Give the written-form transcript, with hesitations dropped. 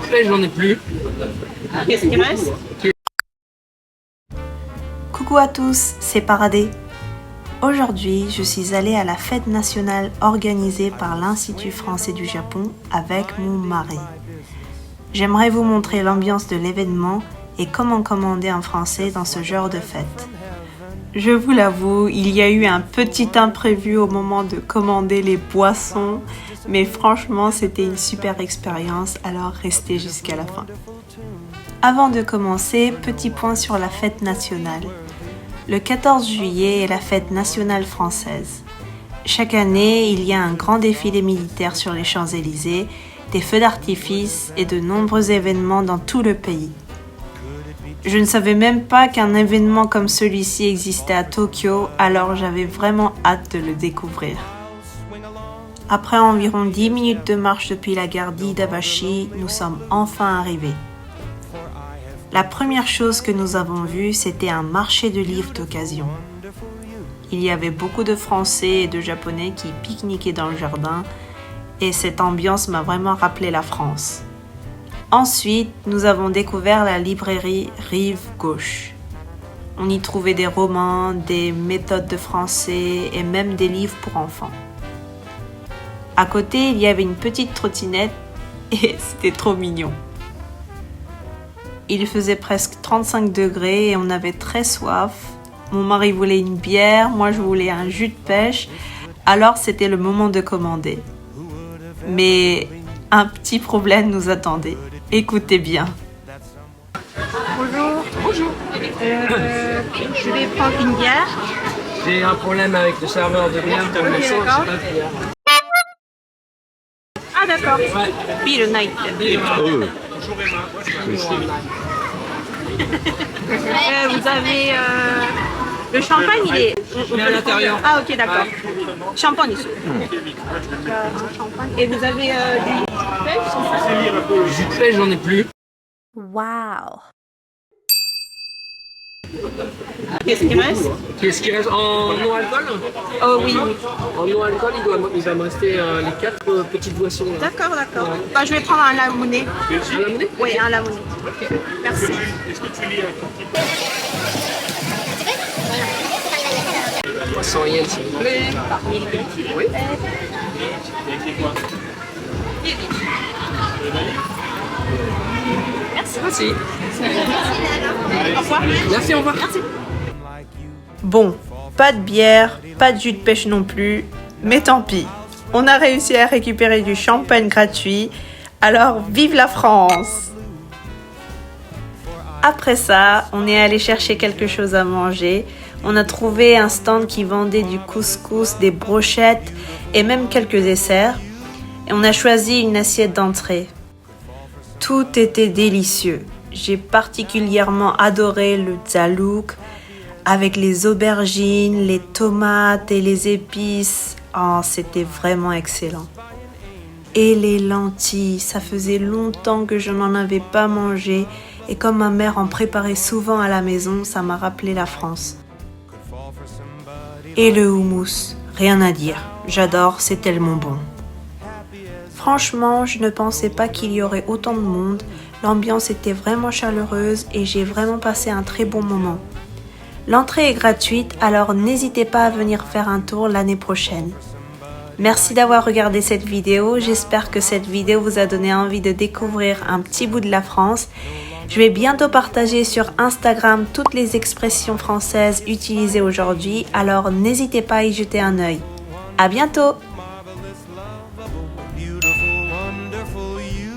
pêche, j'en ai plus. Qu'est-ce qui reste? Coucou à tous, c'est Paradé. Aujourd'hui, je suis allée à la fête nationale organisée par l'Institut français du Japon avec mon mari. J'aimerais vous montrer l'ambiance de l'événement et comment commander en français dans ce genre de fête. Je vous l'avoue, il y a eu un petit imprévu au moment de commander les boissons, mais franchement, c'était une super expérience, alors restez jusqu'à la fin. Avant de commencer, petit point sur la fête nationale. Le 14 juillet est la fête nationale française. Chaque année, il y a un grand défilé militaire sur les Champs-Élysées, des feux d'artifice et de nombreux événements dans tout le pays. Je ne savais même pas qu'un événement comme celui-ci existait à Tokyo, alors j'avais vraiment hâte de le découvrir. Après environ 10 minutes de marche depuis la gare d'Iidabashi, nous sommes enfin arrivés. La première chose que nous avons vue, c'était un marché de livres d'occasion. Il y avait beaucoup de Français et de Japonais qui pique-niquaient dans le jardin, et cette ambiance m'a vraiment rappelé la France. Ensuite, nous avons découvert la librairie Rive Gauche. On y trouvait des romans, des méthodes de français et même des livres pour enfants. À côté, il y avait une petite trottinette et c'était trop mignon. Il faisait presque 35 degrés et on avait très soif. Mon mari voulait une bière, moi je voulais un jus de pêche, alors c'était le moment de commander. Mais un petit problème nous attendait. Écoutez bien. Bonjour. Bonjour. Je vais prendre une bière. J'ai un problème avec le serveur de bière pour le sang, d'accord. c'est pas de bière. Ah d'accord. Ouais. Bill Night. Vous avez le champagne, il est. Il est à l'intérieur. Ah ok d'accord. Champagne ici. Et vous avez du pêche? Jus de pêche, j'en ai plus. Waouh! Qu'est-ce qui reste? Qu'est-ce qui reste en non-alcool? Oh oui. En non-alcool, il va me rester les 4 petites boissons. Là. D'accord. Bah, je vais prendre un lamoné. Un lamoné? Oui, un lamoné. Merci. 300 yens, s'il vous plaît. Oui. Merci. Au revoir. Merci, au revoir. Merci. Bon, pas de bière, pas de jus de pêche non plus, mais tant pis. On a réussi à récupérer du champagne gratuit, alors vive la France! Après ça, on est allé chercher quelque chose à manger. On a trouvé un stand qui vendait du couscous, des brochettes et même quelques desserts. Et on a choisi une assiette d'entrée. Tout était délicieux. J'ai particulièrement adoré le zalouk avec les aubergines, les tomates et les épices. Oh, c'était vraiment excellent. Et les lentilles, ça faisait longtemps que je n'en avais pas mangé. Et comme ma mère en préparait souvent à la maison, ça m'a rappelé la France. Et le houmous, rien à dire. J'adore, c'est tellement bon. Franchement, je ne pensais pas qu'il y aurait autant de monde. L'ambiance était vraiment chaleureuse et j'ai vraiment passé un très bon moment. L'entrée est gratuite, alors n'hésitez pas à venir faire un tour l'année prochaine. Merci d'avoir regardé cette vidéo. J'espère que cette vidéo vous a donné envie de découvrir un petit bout de la France. Je vais bientôt partager sur Instagram toutes les expressions françaises utilisées aujourd'hui, alors n'hésitez pas à y jeter un œil. À bientôt! Beautiful, wonderful you.